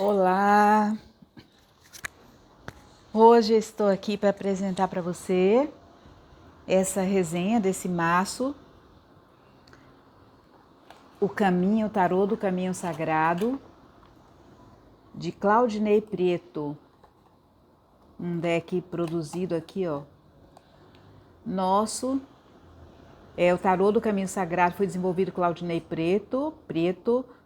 Olá! Hoje estou aqui para apresentar para você essa resenha desse maço, o tarô do caminho sagrado, de Claudinei Preto, um deck produzido aqui, ó. Nosso, o tarô do caminho sagrado foi desenvolvido por Claudinei Preto,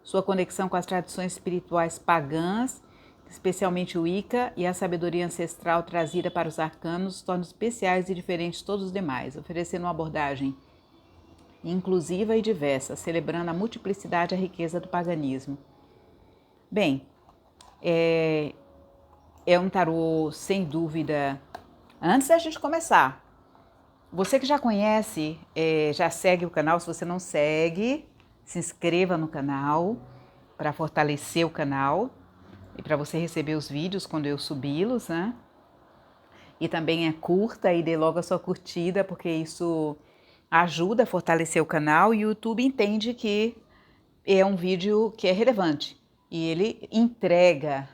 sua conexão com as tradições espirituais pagãs, especialmente o Wicca, e a sabedoria ancestral trazida para os arcanos torna especiais e diferentes de todos os demais, oferecendo uma abordagem inclusiva e diversa, celebrando a multiplicidade e a riqueza do paganismo. Bem, é um tarô sem dúvida. Antes da gente começar, você que já conhece, já segue o canal. Se você não segue, se inscreva no canal para fortalecer o canal e para você receber os vídeos quando eu subi-los, né? E também curta e dê logo a sua curtida, porque isso ajuda a fortalecer o canal e o YouTube entende que é um vídeo que é relevante e ele entrega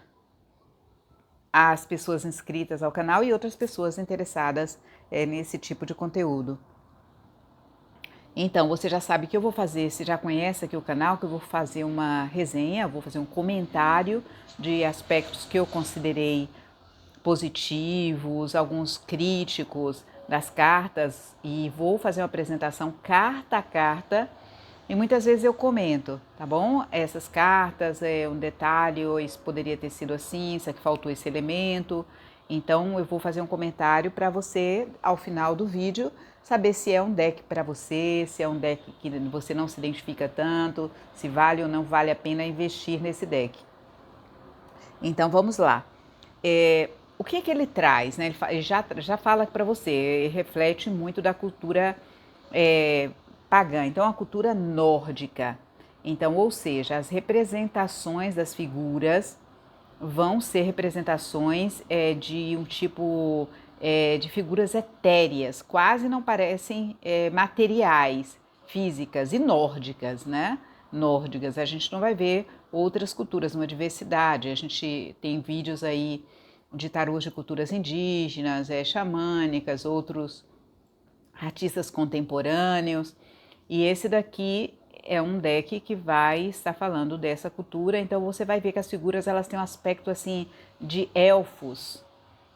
às pessoas inscritas ao canal e outras pessoas interessadas nesse tipo de conteúdo. Então, você já sabe que eu vou fazer, se já conhece aqui o canal, que eu vou fazer uma resenha, vou fazer um comentário de aspectos que eu considerei positivos, alguns críticos das cartas, e vou fazer uma apresentação carta a carta, e muitas vezes eu comento, tá bom? Essas cartas, um detalhe, ou isso poderia ter sido assim, isso aqui faltou esse elemento. Então eu vou fazer um comentário para você, ao final do vídeo, saber se é um deck para você, se é um deck que você não se identifica tanto, se vale ou não vale a pena investir nesse deck. Então vamos lá. O que ele traz, né? Ele já fala para você, ele reflete muito da cultura pagã, então a cultura nórdica. Então, ou seja, as representações das figuras vão ser representações de um tipo de figuras etéreas, quase não parecem materiais, físicas e nórdicas, né? Nórdicas, a gente não vai ver outras culturas, uma diversidade. A gente tem vídeos aí de tarôs de culturas indígenas, xamânicas, outros artistas contemporâneos. E esse daqui é um deck que vai estar falando dessa cultura, então você vai ver que as figuras elas têm um aspecto assim de elfos,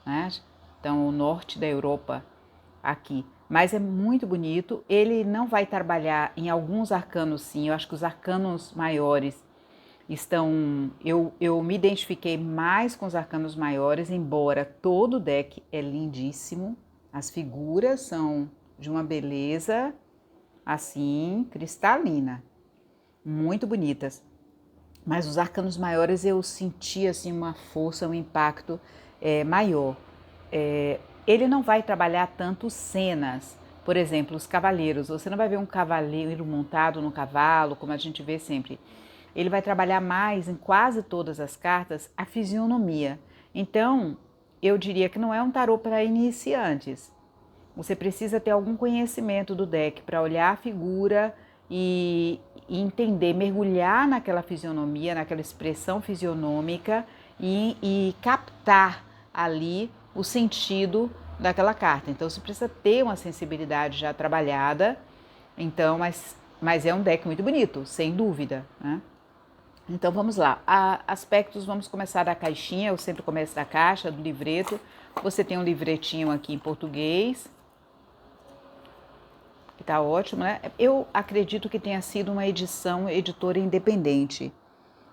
né? Então o norte da Europa aqui, mas é muito bonito. Ele não vai trabalhar em alguns arcanos, sim. Eu acho que os arcanos maiores estão. Eu me identifiquei mais com os arcanos maiores, embora todo o deck é lindíssimo. As figuras são de uma beleza assim cristalina, muito bonitas. Mas os arcanos maiores eu senti assim uma força, um impacto maior. Ele não vai trabalhar tanto cenas. Por exemplo, os cavaleiros. Você não vai ver um cavaleiro montado no cavalo, como a gente vê sempre. Ele vai trabalhar mais em quase todas as cartas a fisionomia. Então, eu diria que não é um tarô para iniciantes. Você precisa ter algum conhecimento do deck para olhar a figura e entender, mergulhar naquela fisionomia, naquela expressão fisionômica e captar ali o sentido daquela carta. Então você precisa ter uma sensibilidade já trabalhada. Então, mas é um deck muito bonito, sem dúvida, né? Então vamos lá. Aspectos, vamos começar da caixinha. Eu sempre começo da caixa, do livreto. Você tem um livretinho aqui em português, que tá ótimo, né? Eu acredito que tenha sido uma editora independente.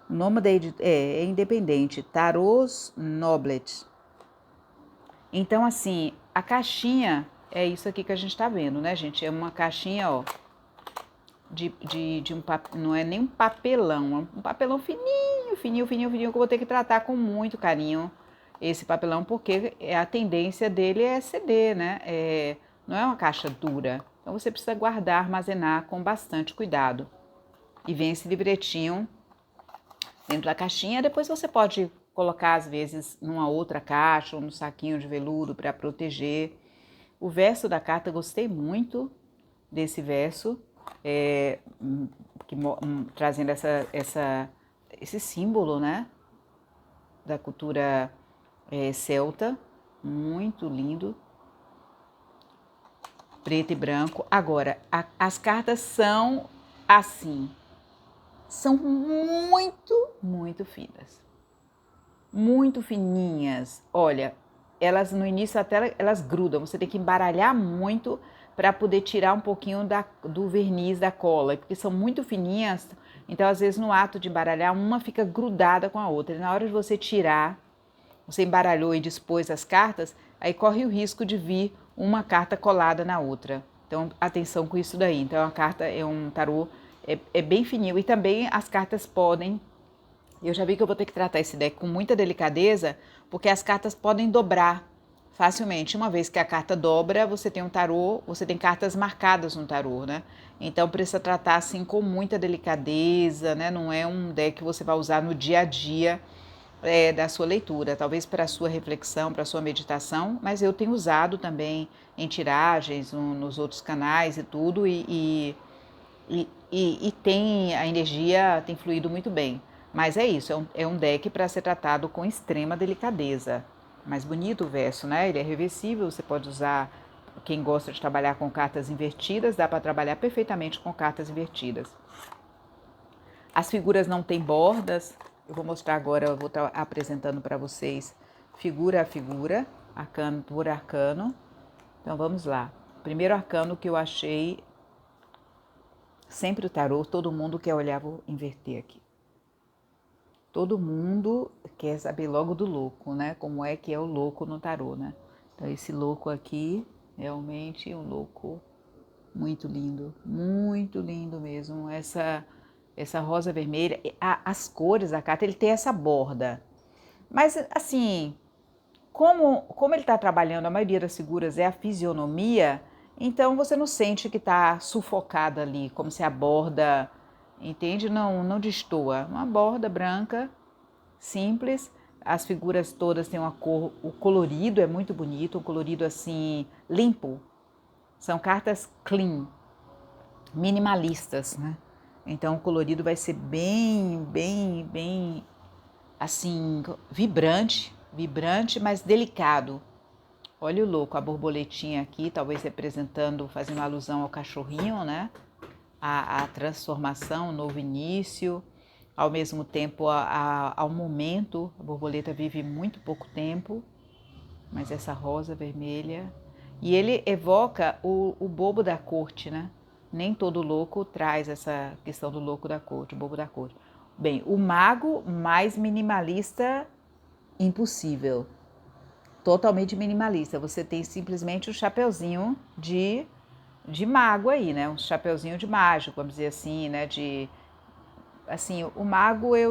O nome da é independente, Tarôs Noblet. Então, assim, a caixinha é isso aqui que a gente tá vendo, né, gente? É uma caixinha, ó, não é nem um papelão, é um papelão fininho, que eu vou ter que tratar com muito carinho esse papelão, porque a tendência dele é ceder, né? Não é uma caixa dura. Então você precisa guardar, armazenar com bastante cuidado. E vem esse livretinho dentro da caixinha. Depois você pode colocar, às vezes, numa outra caixa ou no saquinho de veludo para proteger. O verso da carta, gostei muito desse verso, trazendo esse símbolo, né? da cultura celta, muito lindo, preto e branco. Agora, as cartas são assim, são muito finas, muito fininhas. Olha, elas no início até elas grudam, você tem que embaralhar muito para poder tirar um pouquinho do verniz da cola, porque são muito fininhas, então às vezes no ato de embaralhar uma fica grudada com a outra, e na hora de você tirar, você embaralhou e dispôs as cartas, aí corre o risco de vir uma carta colada na outra. Então atenção com isso daí. Então a carta é um tarô, é bem fininho, e também as cartas podem, eu já vi que eu vou ter que tratar esse deck com muita delicadeza, porque as cartas podem dobrar facilmente. Uma vez que a carta dobra, você tem um tarô, você tem cartas marcadas no tarô, né? Então precisa tratar assim com muita delicadeza, né? Não é um deck que você vai usar no dia a dia da sua leitura, talvez para a sua reflexão, para a sua meditação, mas eu tenho usado também em tiragens, nos outros canais e tudo, e tem a energia tem fluído muito bem. Mas é isso, é um deck para ser tratado com extrema delicadeza. Mais bonito o verso, né? Ele é reversível, você pode usar, quem gosta de trabalhar com cartas invertidas, dá para trabalhar perfeitamente com cartas invertidas. As figuras não têm bordas, eu vou mostrar agora, eu vou estar apresentando para vocês figura a figura, arcano por arcano. Então vamos lá. Primeiro arcano que eu achei, sempre o tarô, todo mundo quer olhar, vou inverter aqui. Todo mundo quer saber logo do louco, né? Como é que é o louco no tarô, né? Então esse louco aqui, realmente um louco muito lindo mesmo. Essa rosa vermelha, as cores da carta, ele tem essa borda. Mas assim, como ele está trabalhando, a maioria das figuras é a fisionomia, então você não sente que está sufocada ali, como se a borda, entende? Não destoa. Uma borda branca, simples. As figuras todas têm uma cor, o colorido é muito bonito, um colorido assim, limpo. São cartas clean, minimalistas, né? Então o colorido vai ser bem assim, vibrante, mas delicado. Olha o louco, a borboletinha aqui, talvez representando, fazendo alusão ao cachorrinho, né? A transformação, o novo início, ao mesmo tempo ao momento. A borboleta vive muito pouco tempo, mas essa rosa vermelha. E ele evoca o bobo da corte, né? Nem todo louco traz essa questão do louco da corte, o bobo da corte. Bem, o mago mais minimalista impossível. Totalmente minimalista. Você tem simplesmente o chapeuzinho de mago aí, né? Um chapeuzinho de mágico, vamos dizer assim, né? Assim, o mago é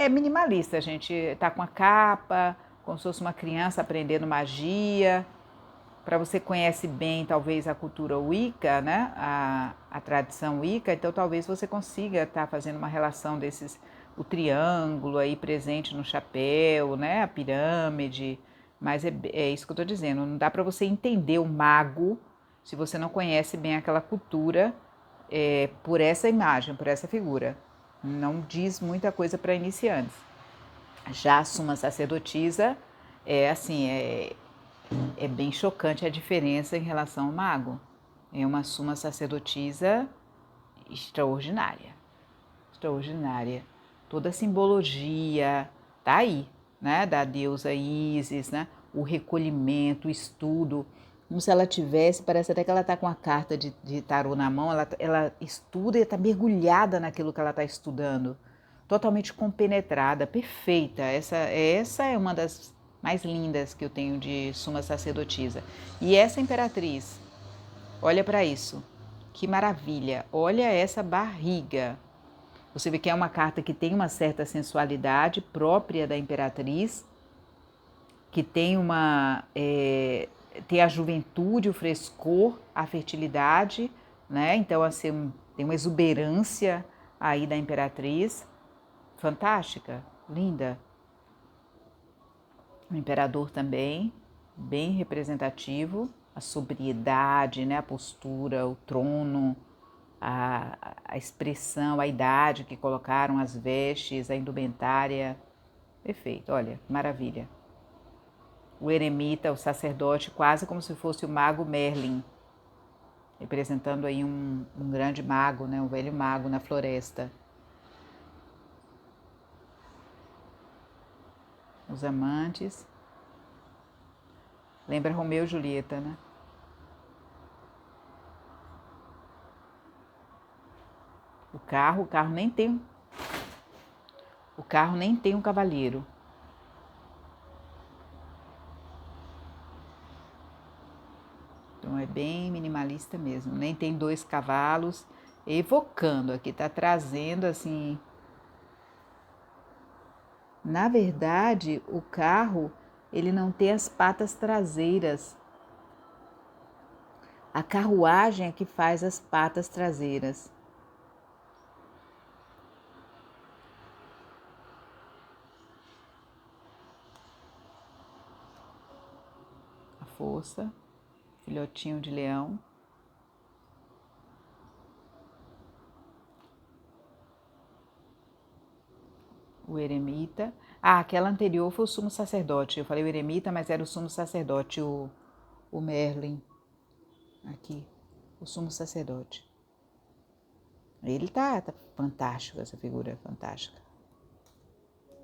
minimalista, a gente tá com a capa, como se fosse uma criança aprendendo magia. Para você conhece bem, talvez, a cultura Wicca, né? A tradição Wicca, então talvez você consiga estar fazendo uma relação desses, o triângulo aí presente no chapéu, né? A pirâmide, mas é isso que eu estou dizendo, não dá para você entender o mago se você não conhece bem aquela cultura por essa imagem, por essa figura. Não diz muita coisa para iniciantes. Já a suma sacerdotisa é assim, é bem chocante a diferença em relação ao mago. É uma suma sacerdotisa extraordinária. Extraordinária. Toda a simbologia tá aí, né? Da deusa Ísis, né? O recolhimento, o estudo. Como se ela tivesse, parece até que ela está com a carta de tarô na mão, ela estuda e está mergulhada naquilo que ela está estudando. Totalmente compenetrada, perfeita. Essa é uma das mais lindas que eu tenho de suma sacerdotisa. E essa imperatriz, olha para isso, que maravilha, olha essa barriga. Você vê que é uma carta que tem uma certa sensualidade própria da imperatriz, que tem tem a juventude, o frescor, a fertilidade, né? Então, assim, tem uma exuberância aí da imperatriz, fantástica, linda. O imperador também, bem representativo, a sobriedade, né? A postura, o trono, a expressão, a idade que colocaram, as vestes, a indumentária. Perfeito, olha, maravilha. O eremita, o sacerdote, quase como se fosse o mago Merlin, representando aí um grande mago, né? Um velho mago na floresta. Os amantes. Lembra Romeu e Julieta, né? O carro nem tem. O carro nem tem um cavaleiro. Então é bem minimalista mesmo. Nem tem 2 cavalos. Evocando aqui, tá trazendo assim. Na verdade, o carro, ele não tem as patas traseiras. A carruagem é que faz as patas traseiras. A força, filhotinho de leão. O eremita. Ah, aquela anterior foi o sumo sacerdote. Eu falei o eremita, mas era o sumo sacerdote, o Merlin. Aqui, o sumo sacerdote. Ele tá fantástico, essa figura é fantástica.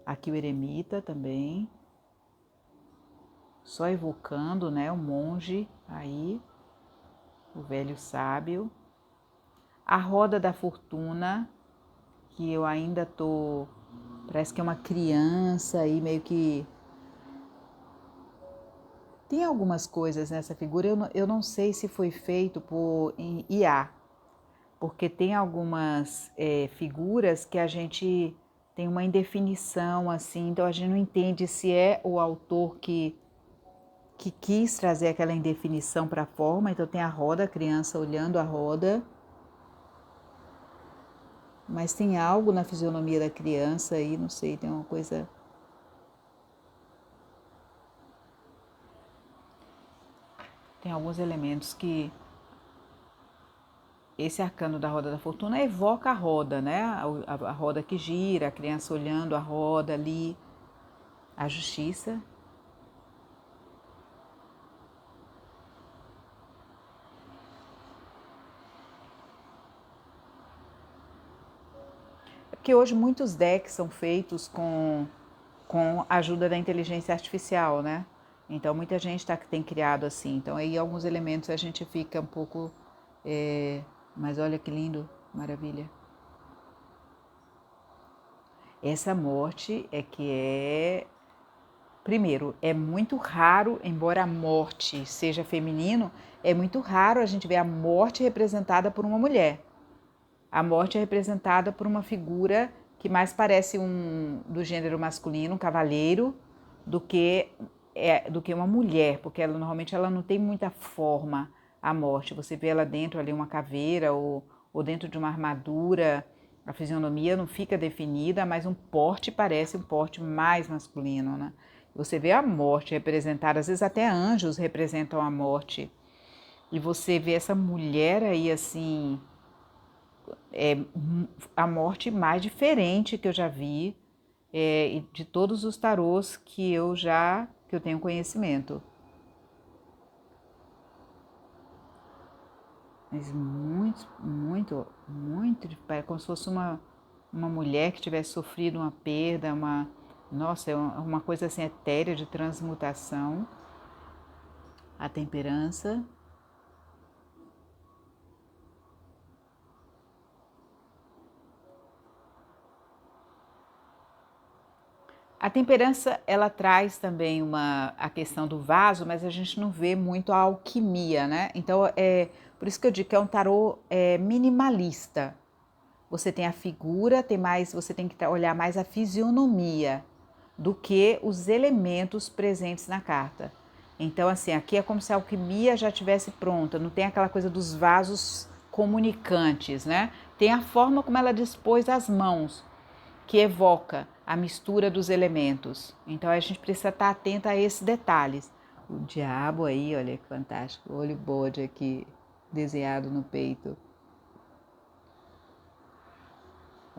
Aqui o eremita também. Só evocando, né, o monge aí, o velho sábio. A roda da fortuna, que eu ainda tô, parece que é uma criança aí, meio que... Tem algumas coisas nessa figura, eu não sei se foi feito por IA, porque tem algumas figuras que a gente tem uma indefinição, assim, então a gente não entende se é o autor que quis trazer aquela indefinição para a forma. Então tem a roda, a criança olhando a roda, mas tem algo na fisionomia da criança aí, não sei, tem uma coisa... Tem alguns elementos que esse arcano da roda da fortuna evoca a roda, né? A roda que gira, a criança olhando a roda ali, a justiça. É porque hoje muitos decks são feitos com a ajuda da inteligência artificial, né? Então muita gente tem criado assim. Então aí alguns elementos a gente fica um pouco... mas olha que lindo, maravilha. Essa morte primeiro, é muito raro, embora a morte seja feminino, é muito raro a gente ver a morte representada por uma mulher. A morte é representada por uma figura que mais parece do gênero masculino, um cavalheiro, do que uma mulher, porque normalmente ela não tem muita forma, a morte. Você vê ela dentro ali, uma caveira ou dentro de uma armadura, a fisionomia não fica definida, mas um porte parece um porte mais masculino, né? Você vê a morte representada, às vezes até anjos representam a morte. E você vê essa mulher aí assim, a morte mais diferente que eu já vi, de todos os tarôs que eu tenho conhecimento. Mas muito, como se fosse uma mulher que tivesse sofrido uma perda, nossa, é uma coisa assim etérea de transmutação. A temperança. A temperança, ela traz também a questão do vaso, mas a gente não vê muito a alquimia, né? Então, por isso que eu digo que é um tarô minimalista. Você tem a figura, você tem que olhar mais a fisionomia do que os elementos presentes na carta. Então, assim, aqui é como se a alquimia já estivesse pronta, não tem aquela coisa dos vasos comunicantes, né? Tem a forma como ela dispôs as mãos, que evoca a mistura dos elementos. Então, a gente precisa estar atenta a esses detalhes. O diabo aí, olha que fantástico, o olho bode aqui, desenhado no peito.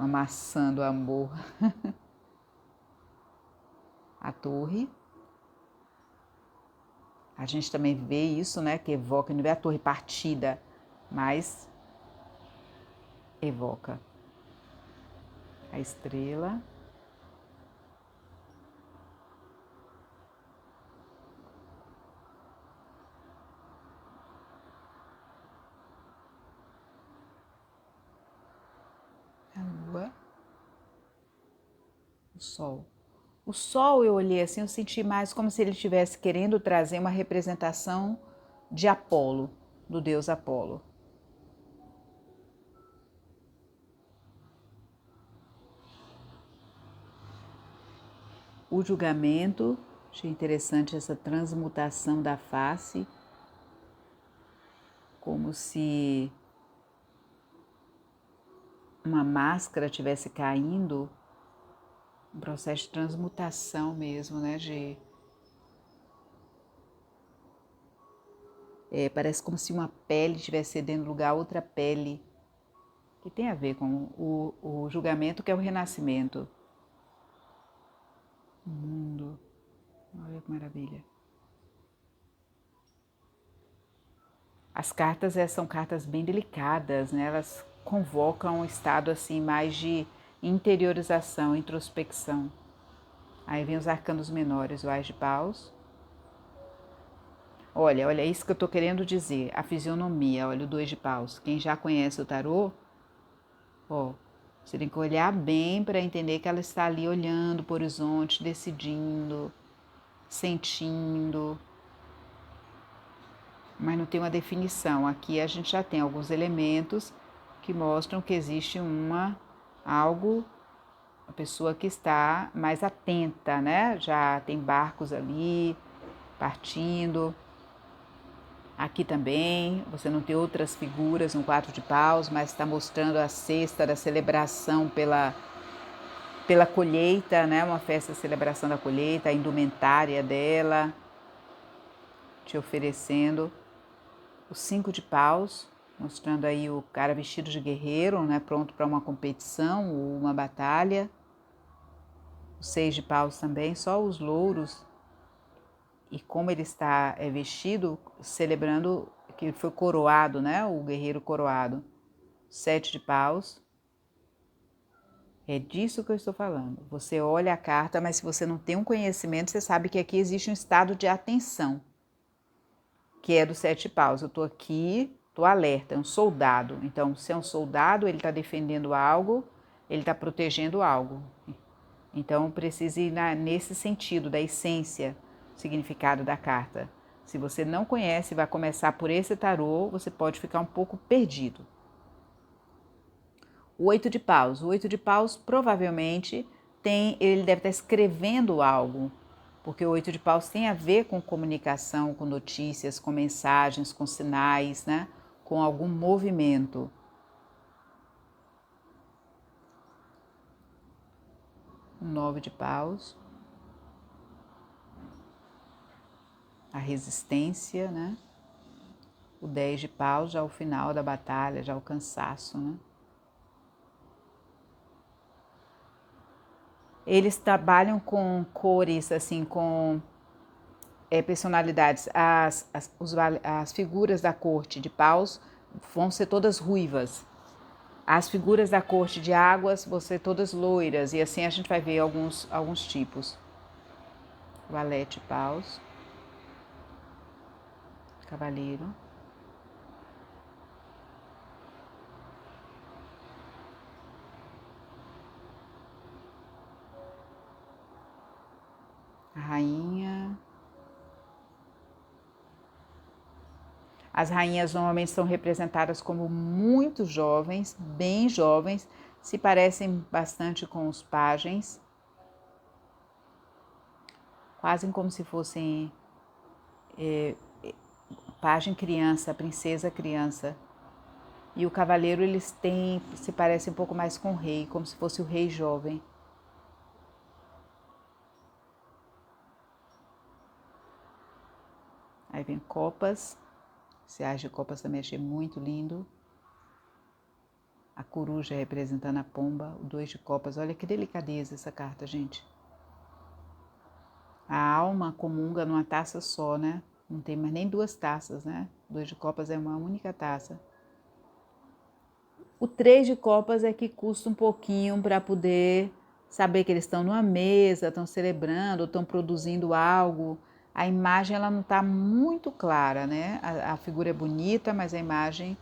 uma maçã do amor. A torre. A gente também vê isso, né? Que evoca, não é a torre partida, mas evoca a estrela. A lua. O sol. O sol, eu olhei assim, eu senti mais como se ele estivesse querendo trazer uma representação de Apolo, do deus Apolo. O julgamento, achei interessante essa transmutação da face, como se uma máscara estivesse caindo, um processo de transmutação mesmo, né? Parece como se uma pele estivesse cedendo lugar a outra pele, que tem a ver com o julgamento, que é o renascimento. O mundo, olha que maravilha. As cartas são cartas bem delicadas, né? Elas convocam um estado assim mais de interiorização, introspecção. Aí vem os arcanos menores, o Ás de Paus. Olha, é isso que eu estou querendo dizer, a fisionomia, olha o 2 de Paus. Quem já conhece o tarô, ó, você tem que olhar bem para entender que ela está ali olhando para o horizonte, decidindo, sentindo, mas não tem uma definição. Aqui a gente já tem alguns elementos que mostram que existe algo, a pessoa que está mais atenta, né? Já tem barcos ali partindo. Aqui também, você não tem outras figuras no 4 de paus, mas está mostrando a cesta da celebração pela colheita, né? Uma festa de celebração da colheita, a indumentária dela, te oferecendo. O 5 de paus, mostrando aí o cara vestido de guerreiro, né? Pronto para uma competição ou uma batalha. O 6 de paus também, só os louros. E como ele está vestido, celebrando que ele foi coroado, né? O guerreiro coroado. 7 de paus. É disso que eu estou falando. Você olha a carta, mas se você não tem um conhecimento, você sabe que aqui existe um estado de atenção, que é do 7 de paus. Eu estou aqui, estou alerta, é um soldado. Então, se é um soldado, ele está defendendo algo, ele está protegendo algo. Então, precisa ir nesse sentido, da essência, significado da carta. Se você não conhece, vai começar por esse tarô, você pode ficar um pouco perdido. O 8 de paus. O 8 de paus provavelmente ele deve estar escrevendo algo, porque o 8 de paus tem a ver com comunicação, com notícias, com mensagens, com sinais, né? Com algum movimento. O 9 de paus. A resistência, né? O 10 de paus, já o final da batalha, já o cansaço, né? Eles trabalham com cores, assim, com personalidades. As figuras da corte de paus vão ser todas ruivas. As figuras da corte de águas vão ser todas loiras. E assim a gente vai ver alguns tipos. Valete de paus. Cavaleiro. A rainha. As rainhas normalmente são representadas como muito jovens, bem jovens, se parecem bastante com os pajens, quase como se fossem pajem criança, princesa criança. E o cavaleiro se parece um pouco mais com o rei, como se fosse o rei jovem. Aí vem copas. Esse Ás de copas também achei muito lindo. a coruja representando a pomba, o 2 de copas. Olha que delicadeza essa carta, gente. A alma comunga numa taça só, né? Não tem mais nem 2 taças, né? 2 de copas é uma única taça. O 3 de copas é que custa um pouquinho para poder saber que eles estão numa mesa, estão celebrando, estão produzindo algo. A imagem ela não está muito clara, né? A figura é bonita, mas a imagem...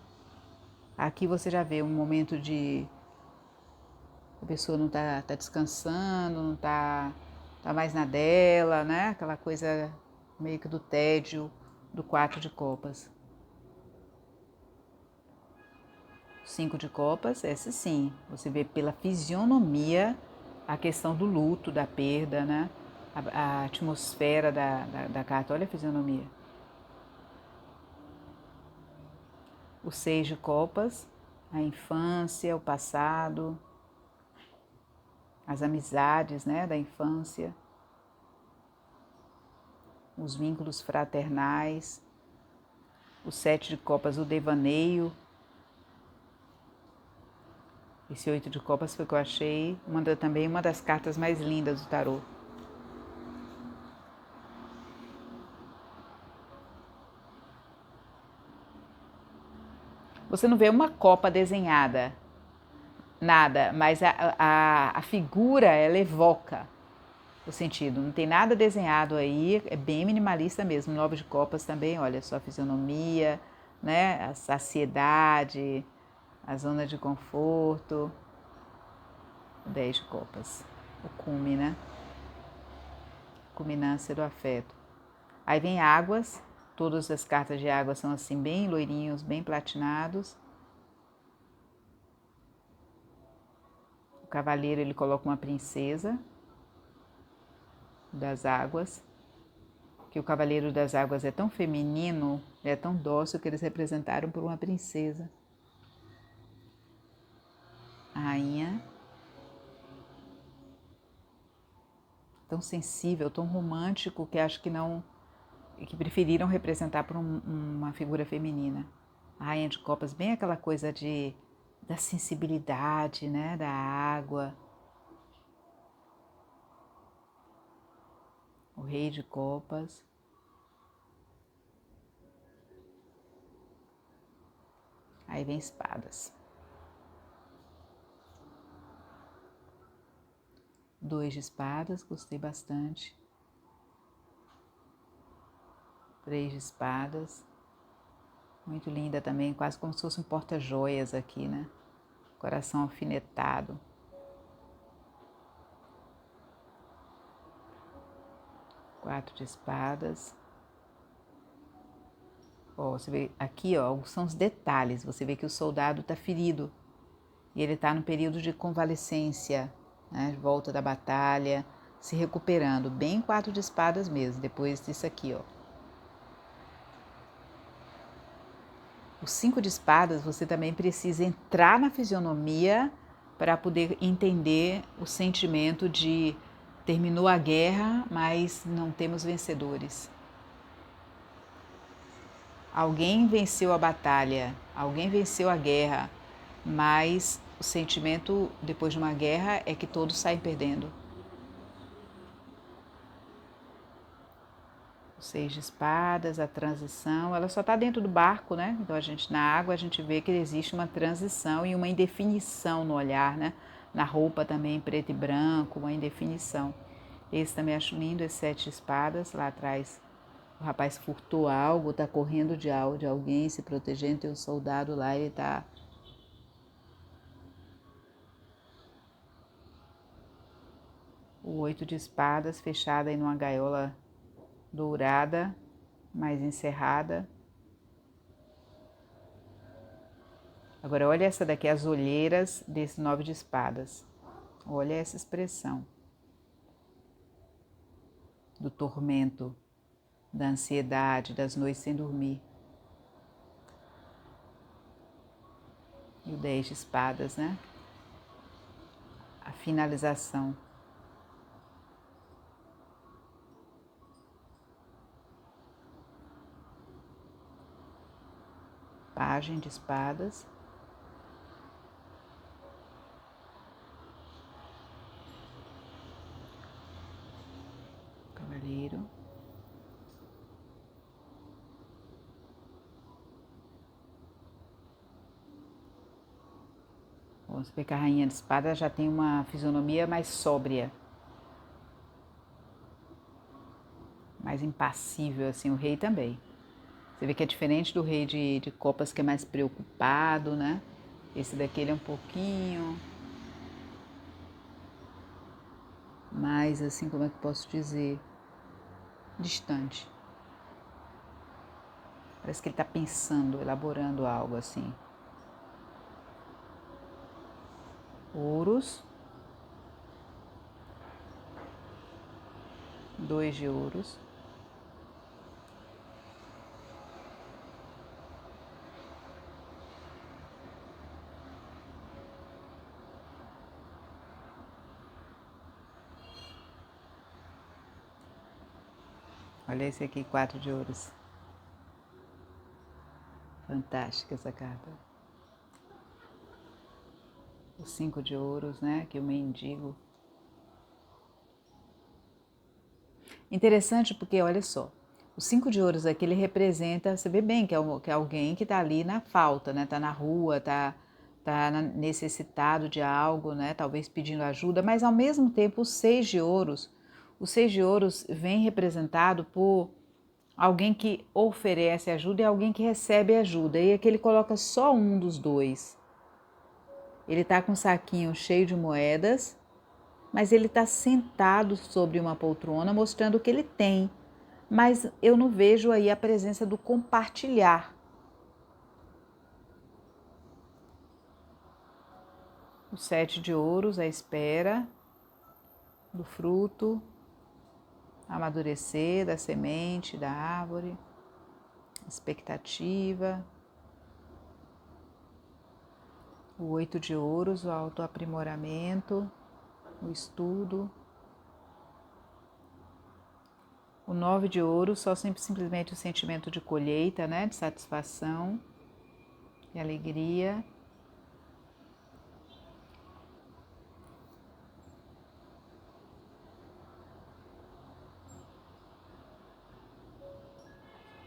Aqui você já vê um momento de... A pessoa não está descansando, não está mais na dela, né? Aquela coisa meio que do tédio do 4 de copas. 5 de copas, esse sim, você vê pela fisionomia a questão do luto, da perda, né? A atmosfera da carta, olha a fisionomia. O 6 de copas, a infância, o passado, as amizades, né, da infância, os vínculos fraternais. O 7 de copas, o devaneio. Esse 8 de copas foi o que eu achei também uma das cartas mais lindas do tarô. Você não vê uma copa desenhada, nada, mas a figura, ela evoca o sentido. Não tem nada desenhado aí, é bem minimalista mesmo. 9 de copas também, olha só a fisionomia, né? A saciedade, a zona de conforto. 10 de copas, o cume, né? Culminância do afeto. Aí vem águas, todas as cartas de água são assim, bem loirinhos, bem platinados. O cavaleiro, ele coloca uma princesa das águas, que o cavaleiro das águas é tão feminino, é tão dócil que eles representaram por uma princesa. A rainha, tão sensível, tão romântico, que acho que não, que preferiram representar por uma figura feminina. A rainha de copas, bem aquela coisa da sensibilidade, né, da água. O rei de copas. Aí vem espadas. 2 de espadas, gostei bastante. 3 de espadas. Muito linda também, quase como se fosse um porta-joias aqui, né? Coração alfinetado. 4 de espadas. Ó, você vê aqui, ó, são os detalhes. Você vê que o soldado está ferido e ele está no período de convalescência, né? Volta da batalha, se recuperando. Bem 4 de espadas mesmo, depois disso aqui, ó. O 5 de espadas, você também precisa entrar na fisionomia para poder entender o sentimento de terminou a guerra, mas não temos vencedores. Alguém venceu a batalha, alguém venceu a guerra, mas o sentimento depois de uma guerra é que todos saem perdendo. O 6 de espadas, a transição, ela só está dentro do barco, né? Então na água a gente vê que existe uma transição e uma indefinição no olhar, né? Na roupa também, preto e branco, uma indefinição. Esse também acho lindo, esse 7 de espadas, lá atrás o rapaz furtou algo, está correndo de alguém, se protegendo, tem um soldado lá, ele está... O 8 de espadas, fechada em uma gaiola dourada, mais encerrada. Agora olha essa daqui, as olheiras desse 9 de espadas. Olha essa expressão do tormento, da ansiedade, das noites sem dormir. E o 10 de espadas, né? A finalização. Pagem de espadas. Você vê que a Rainha de Espadas já tem uma fisionomia mais sóbria, mais impassível, assim, o rei também. Você vê que é diferente do rei de copas, que é mais preocupado, né? Esse daqui ele é um pouquinho mais, assim, como é que eu posso dizer, distante. Parece que ele está pensando, elaborando algo assim. Ouros. 2 de ouros. Olha esse aqui, 4 de ouros. Fantástica essa carta. O 5 de ouros, né? Aqui o mendigo. Interessante porque, olha só, o 5 de ouros aqui, ele representa, você vê bem que é alguém que está ali na falta, né? Está na rua, está necessitado de algo, né? Talvez pedindo ajuda, mas ao mesmo tempo o 6 de ouros vem representado por alguém que oferece ajuda e alguém que recebe ajuda. E aqui ele coloca só um dos dois. Ele está com um saquinho cheio de moedas, mas ele está sentado sobre uma poltrona, mostrando o que ele tem. Mas eu não vejo aí a presença do compartilhar. O 7 de ouros, a espera do fruto, amadurecer da semente, da árvore, expectativa. O 8 de ouros, o autoaprimoramento, o estudo. O 9 de ouros, só simplesmente o sentimento de colheita, né? De satisfação e alegria.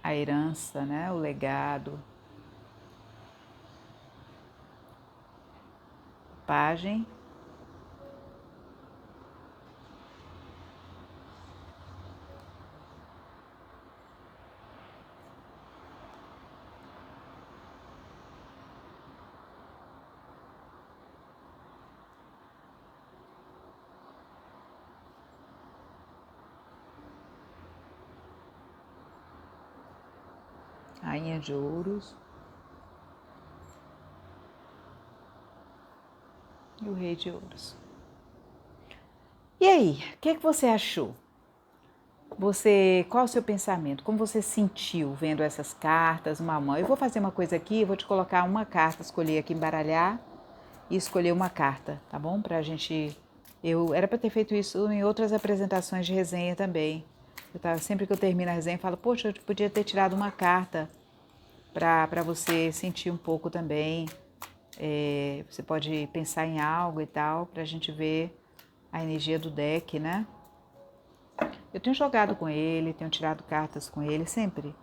A herança, né? O legado. Pagem. Rainha de ouros. E o rei de ouros. E aí, o que você achou? Qual é o seu pensamento? Como você sentiu vendo essas cartas, mamãe? Eu vou fazer uma coisa aqui, vou te colocar uma carta, escolher aqui, embaralhar e escolher uma carta, tá bom? Pra gente... Era para ter feito isso em outras apresentações de resenha também. Sempre que eu termino a resenha, eu falo, poxa, eu podia ter tirado uma carta para você sentir um pouco também. Você pode pensar em algo e tal, pra gente ver a energia do deck, né? Eu tenho jogado com ele, tenho tirado cartas com ele sempre.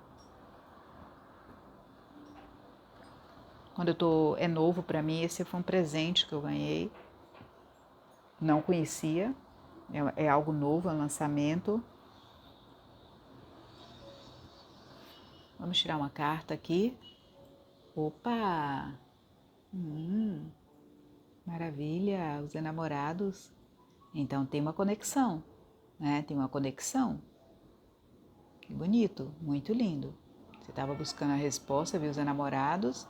Quando é novo para mim, esse foi um presente que eu ganhei. Não conhecia, é algo novo, é um lançamento. Vamos tirar uma carta aqui. Opa! Maravilha, os enamorados. Então tem uma conexão, né? Tem uma conexão. Que bonito, muito lindo. Você estava buscando a resposta, viu os enamorados.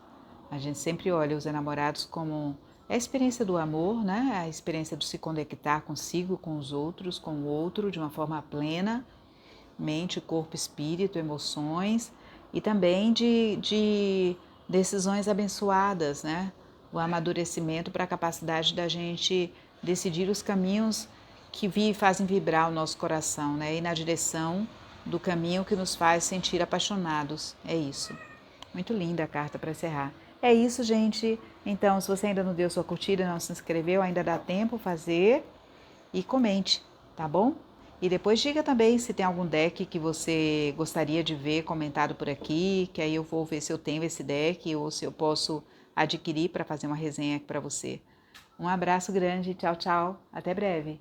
A gente sempre olha os enamorados como a experiência do amor, né? A experiência de se conectar consigo, com os outros, com o outro de uma forma plena, mente, corpo, espírito, emoções e também de decisões abençoadas, né? O amadurecimento para a capacidade da gente decidir os caminhos que fazem vibrar o nosso coração, né? E na direção do caminho que nos faz sentir apaixonados. É isso. Muito linda a carta para encerrar. É isso, gente. Então, se você ainda não deu sua curtida, não se inscreveu, ainda dá tempo fazer e comente, tá bom? E depois diga também se tem algum deck que você gostaria de ver comentado por aqui, que aí eu vou ver se eu tenho esse deck ou se eu posso adquirir para fazer uma resenha aqui para você. Um abraço grande, tchau, tchau, até breve.